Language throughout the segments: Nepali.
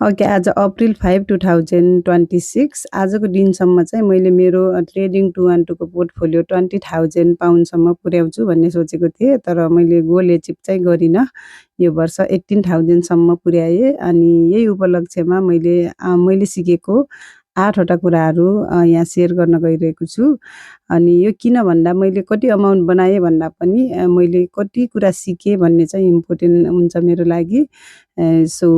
ओके, आज अप्रिल 5, 2026 आजको दिनसम्म चाहिँ मैले मेरो ट्रेडिङ 212 को पोर्टफोलियो 20,000 पाउन्डसम्म पुर्याउँछु भन्ने सोचेको थिएँ। तर मैले गोल एचिभ चाहिँ गरिनँ। यो वर्ष 18,000 सम्म पुर्याएँ अनि यही उपलक्ष्यमा मैले सिकेको 8 वटा कुराहरू यहाँ सेयर गर्न गइरहेको छु। अनि यो किन भन्दा मैले कति अमाउन्ट बनाएँ भन्दा पनि मैले कति कुरा सिकेँ भन्ने चाहिँ इम्पोर्टेन्ट हुन्छ मेरो लागि। सो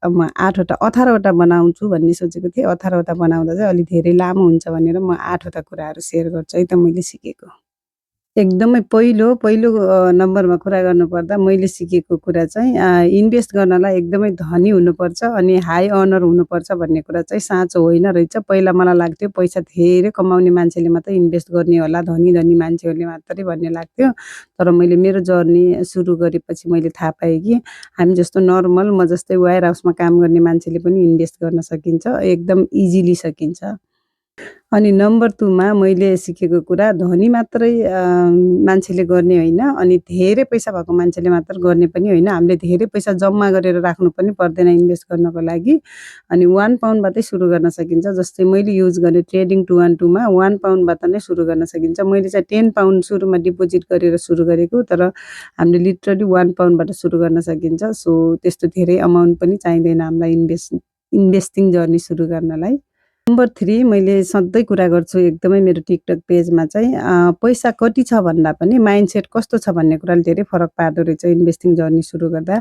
म 8 वटा 18 वटा बनाउँछु भन्ने सोचेको थिएँ। 18 वटा बनाउँदा चाहिँ अलिक धेरै लामो हुन्छ भनेर म 8 वटा कुराहरू सेयर गर्छु है त मैले सिकेको। एकदमै पहिलो नम्बरमा कुरा गर्नुपर्दा मैले सिकेको कुरा चाहिँ इन्भेस्ट गर्नलाई एकदमै धनी हुनुपर्छ अनि हाई अर्नर हुनुपर्छ भन्ने कुरा चाहिँ साँचो होइन रहेछ। पहिला मलाई लाग्थ्यो पैसा धेरै कमाउने मान्छेले मात्रै इन्भेस्ट गर्ने होला, धनी मान्छेहरूले मात्रै भन्ने लाग्थ्यो। तर मैले मेरो जर्नी सुरु गरेपछि मैले थाहा पाएँ कि हामी जस्तो नर्मल म जस्तै वेयर हाउसमा काम गर्ने मान्छेले पनि इन्भेस्ट गर्न सकिन्छ, एकदम इजिली सकिन्छ। अनि नम्बर 2 मा मैले सिकेको कुरा धनी मात्रै मान्छेले गर्ने होइन अनि धेरै पैसा भएको मान्छेले मात्र गर्ने पनि होइन। हामीले धेरै पैसा जम्मा गरेर राख्नु पनि पर्दैन इन्भेस्ट गर्नको लागि। अनि 1 पाउन्डबाटै सुरु गर्न सकिन्छ। जस्तै मैले युज गरेँ ट्रेडिङ 212 मा 1 पाउन्डबाट नै सुरु गर्न सकिन्छ। मैले चाहिँ 10 पाउन्ड सुरुमा डिपोजिट गरेर सुरु गरेको, तर हामीले लिटरली 1 पाउन्डबाट सुरु गर्न सकिन्छ। सो त्यस्तो धेरै अमाउन्ट पनि चाहिँदैन हामीलाई इन्भेस्टिङ जर्नी सुरु गर्नलाई। नम्बर 3 मैले सधैँ कुरा गर्छु एकदमै मेरो टिकटक पेजमा चाहिँ पैसा कति छ भन्दा पनि माइन्डसेट कस्तो छ भन्ने कुराले धेरै फरक पार्दो रहेछ इन्भेस्टिङ जर्नी सुरु गर्दा।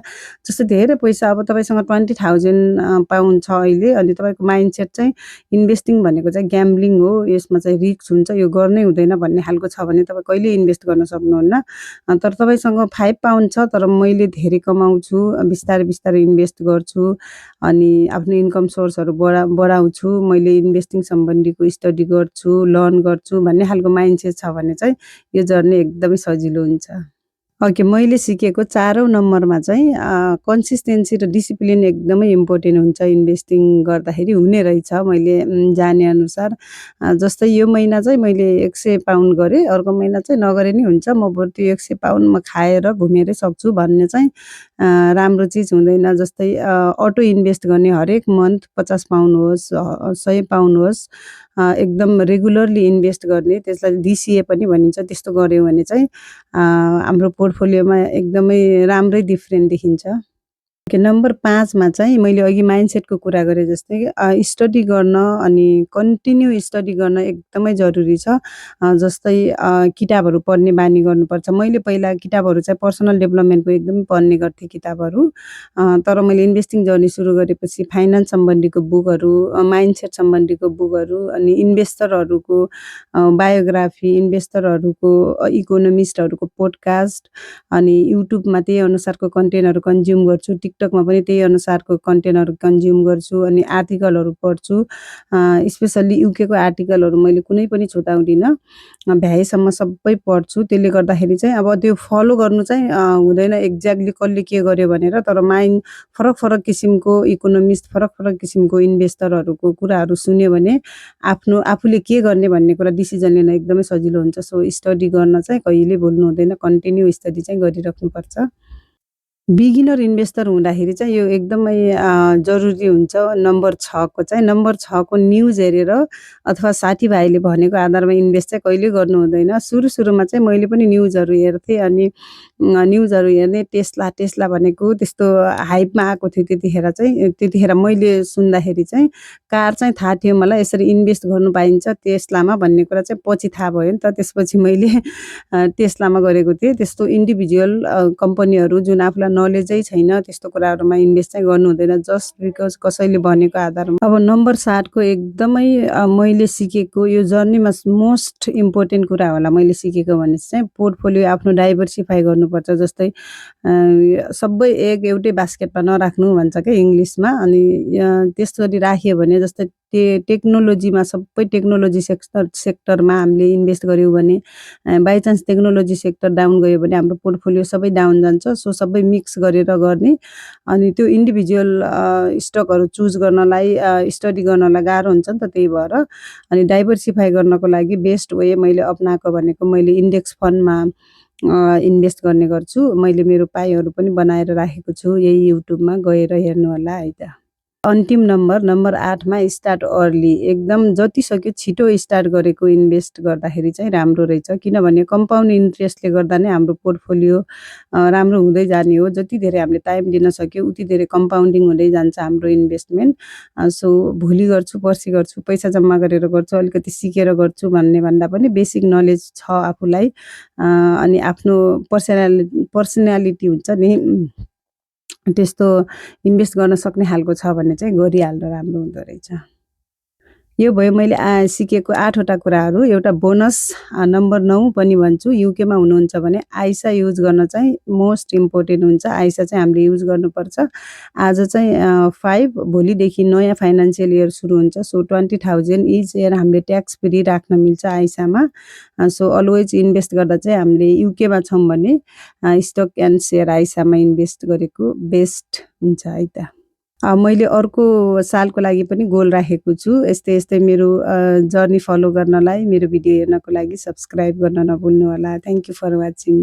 जस्तै धेरै पैसा अब तपाईँसँग 20,000 पाउन्ड छ अहिले अनि तपाईँको माइन्डसेट चाहिँ इन्भेस्टिङ भनेको चाहिँ ग्याम्बलिङ हो, यसमा चाहिँ रिस्क हुन्छ, यो गर्नै हुँदैन भन्ने खालको छ भने तपाईँ कहिल्यै इन्भेस्ट गर्न सक्नुहुन्न। तर तपाईँसँग 5 पाउन्ड छ तर मैले धेरै कमाउँछु, बिस्तारै इन्भेस्ट गर्छु अनि आफ्नो इन्कम सोर्सहरू बढाउँछु, मैले इन्भेस्टिङ सम्बन्धीको स्टडी गर्छु, लर्न गर्छु भन्ने खालको माइन्डसेट छ भने चाहिँ यो जर्नी एकदमै सजिलो हुन्छ। ओके, मैले सिकेको 4औं नम्बरमा चाहिँ कन्सिस्टेन्सी र डिसिप्लिन एकदमै इम्पोर्टेन्ट हुन्छ इन्भेस्टिङ गर्दाखेरि हुने रहेछ मैले जाने अनुसार। जस्तै यो महिना चाहिँ मैले 100 पाउन्ड गरेँ, अर्को महिना चाहिँ नगरे नि हुन्छ, म बरु त्यो 100 पाउन्ड म खाएर घुमेरै सक्छु भन्ने चाहिँ राम्रो चिज हुँदैन। जस्तै अटो इन्भेस्ट गर्ने हरेक मन्थ 50 पाउन्ड होस्, 100 पाउन्ड होस्, एकदम रेगुलरली इन्भेस्ट गर्ने, त्यसलाई डिसिए पनि भनिन्छ। त्यस्तो गऱ्यो भने चाहिँ हाम्रो पोर्टफोलियोमा एकदमै राम्रै डिफ्रेन्ट देखिन्छ। ओके, नम्बर 5 मा चाहिँ मैले अघि माइन्डसेटको कुरा गरेँ जस्तै स्टडी गर्न अनि कन्टिन्यू स्टडी गर्न एकदमै जरुरी छ। जस्तै किताबहरू पढ्ने बानी गर्नुपर्छ। मैले पहिला किताबहरू चाहिँ पर्सनल डेभलपमेन्टको एकदमै पढ्ने गर्थेँ किताबहरू। तर मैले इन्भेस्टिङ जर्नी सुरु गरेपछि फाइनान्स सम्बन्धीको बुकहरू, माइन्डसेट सम्बन्धीको बुकहरू अनि इन्भेस्टरहरूको बायोग्राफी, इन्भेस्टरहरूको इकोनोमिस्टहरूको पोडकास्ट अनि युट्युबमा त्यही अनुसारको कन्टेन्टहरू कन्ज्युम गर्छु, टिकटकमा पनि त्यही अनुसारको कन्टेन्टहरू कन्ज्युम गर्छु अनि आर्टिकलहरू पढ्छु। स्पेसल्ली युकेको आर्टिकलहरू मैले कुनै पनि छुटाउँदिनँ, भ्याएसम्म सबै पढ्छु। त्यसले गर्दाखेरि चाहिँ अब त्यो फलो गर्नु चाहिँ हुँदैन एक्ज्याक्टली कसले के गर्यो भनेर, तर माइन्ड फरक किसिमको इकोनोमिस्ट, फरक किसिमको इन्भेस्टरहरूको कुराहरू सुन्यो भने आफूले के गर्ने भन्ने कुरा डिसिजन लिन एकदमै सजिलो हुन्छ। सो स्टडी गर्न चाहिँ कहिल्यै भुल्नु हुँदैन, कन्टिन्यू स्टडी चाहिँ गरिराख्नुपर्छ। बिगिनर इन्भेस्टर हुँदाखेरि चाहिँ यो एकदमै जरुरी हुन्छ। नम्बर 6 को चाहिँ नम्बर 6 को न्युज हेरेर अथवा साथीभाइले भनेको आधारमा इन्भेस्ट चाहिँ कहिल्यै गर्नु हुँदैन। सुरुमा चाहिँ मैले पनि न्युजहरू हेर्थेँ अनि न्युजहरू हेर्ने टेस्ला भनेको त्यस्तो हाइपमा आएको थियो त्यतिखेर मैले सुन्दाखेरि चाहिँ कार चाहिँ थाहा थियो मलाई, यसरी इन्भेस्ट गर्नु पाइन्छ टेस्लामा भन्ने कुरा चाहिँ पछि थाहा भयो नि त। त्यसपछि मैले टेस्लामा गरेको थिएँ। त्यस्तो इन्डिभिजुअल कम्पनीहरू जुन आफूलाई नलेजै छैन त्यस्तो कुराहरूमा इन्भेस्ट चाहिँ गर्नु हुँदैन, जस्ट बिकज कसैले भनेको आधारमा। अब नम्बर 7 को एकदमै मैले सिकेको यो जर्नीमा मोस्ट इम्पोर्टेन्ट कुरा होला मैले सिकेको भने चाहिँ पोर्टफोलियो आफ्नो डाइभर्सिफाई गर्नुपर्छ। जस्तै सबै एग एउटै बास्केटमा नराख्नु भन्छ क्या इङ्ग्लिसमा। अनि त्यसरी राख्यो भने जस्तै टेक्नोलोजीमा सबै टेक्नोलोजी सेक्टरमा हामीले इन्भेस्ट गऱ्यौँ भने बाइचान्स टेक्नोलोजी सेक्टर डाउन गयो भने हाम्रो पोर्टफोलियो सबै डाउन जान्छ। सो सबै मिक्स गरेर गर्ने अनि त्यो इन्डिभिजुअल स्टकहरू चुज गर्नलाई स्टडी गर्नलाई गाह्रो हुन्छ नि त। त्यही भएर अनि डाइभर्सिफाई गर्नको लागि बेस्ट वे मैले अपनाएको भनेको मैले इन्डेक्स फन्डमा इन्भेस्ट गर्ने गर्छु। मैले मेरो पाइहरू पनि बनाएर राखेको छु, यही युट्युबमा गएर हेर्नु होला है त। अन्तिम नम्बर 8 मा स्टार्ट अर्ली एकदम जति सक्यो छिटो स्टार्ट गरेको इन्भेस्ट गर्दाखेरि चाहिँ राम्रो रहेछ। किनभने कम्पाउन्ड इन्ट्रेस्टले गर्दा नै हाम्रो पोर्टफोलियो राम्रो हुँदै जाने हो। जति धेरै हामीले टाइम दिन सक्यो उति धेरै कम्पाउन्डिङ हुँदै जान्छ हाम्रो इन्भेस्टमेन्ट। सो भोलि गर्छु, पर्सि गर्छु, पैसा जम्मा गरेर गर्छु, अलिकति सिकेर गर्छु भन्ने भन्दा पनि बेसिक नलेज छ आफूलाई अनि आफ्नो पर्सनालिटी हुन्छ नि त्यस्तो इन्भेस्ट गर्न सक्ने खालको छ भने चाहिँ गरिहाल्दा राम्रो हुँदो रहेछ। यो भयो मैले सिकेको 8 वटा कुराहरू। एउटा बोनस नम्बर 9 पनि भन्छु। युकेमा हुनुहुन्छ भने आइसा युज गर्न चाहिँ मोस्ट इम्पोर्टेन्ट हुन्छ। आइसा चाहिँ हामीले युज गर्नुपर्छ। आज चाहिँ 5 भोलिदेखि नयाँ फाइनान्सियल इयर सुरु हुन्छ। सो 20,000 इच इयर हामीले ट्याक्स फ्री राख्न मिल्छ आइसामा। सो अलवेज इन्भेस्ट गर्दा चाहिँ हामीले युकेमा छौँ भने स्टक एन्ड सेयर आइसामा इन्भेस्ट गरेको बेस्ट हुन्छ है त। मैले अर्को सालको लागि पनि गोल राखेको छु। यस्तै मेरो जर्नी फलो गर्नलाई, मेरो भिडियो हेर्नको लागि सब्सक्राइब गर्न नभुल्नु होला। Thank you for watching.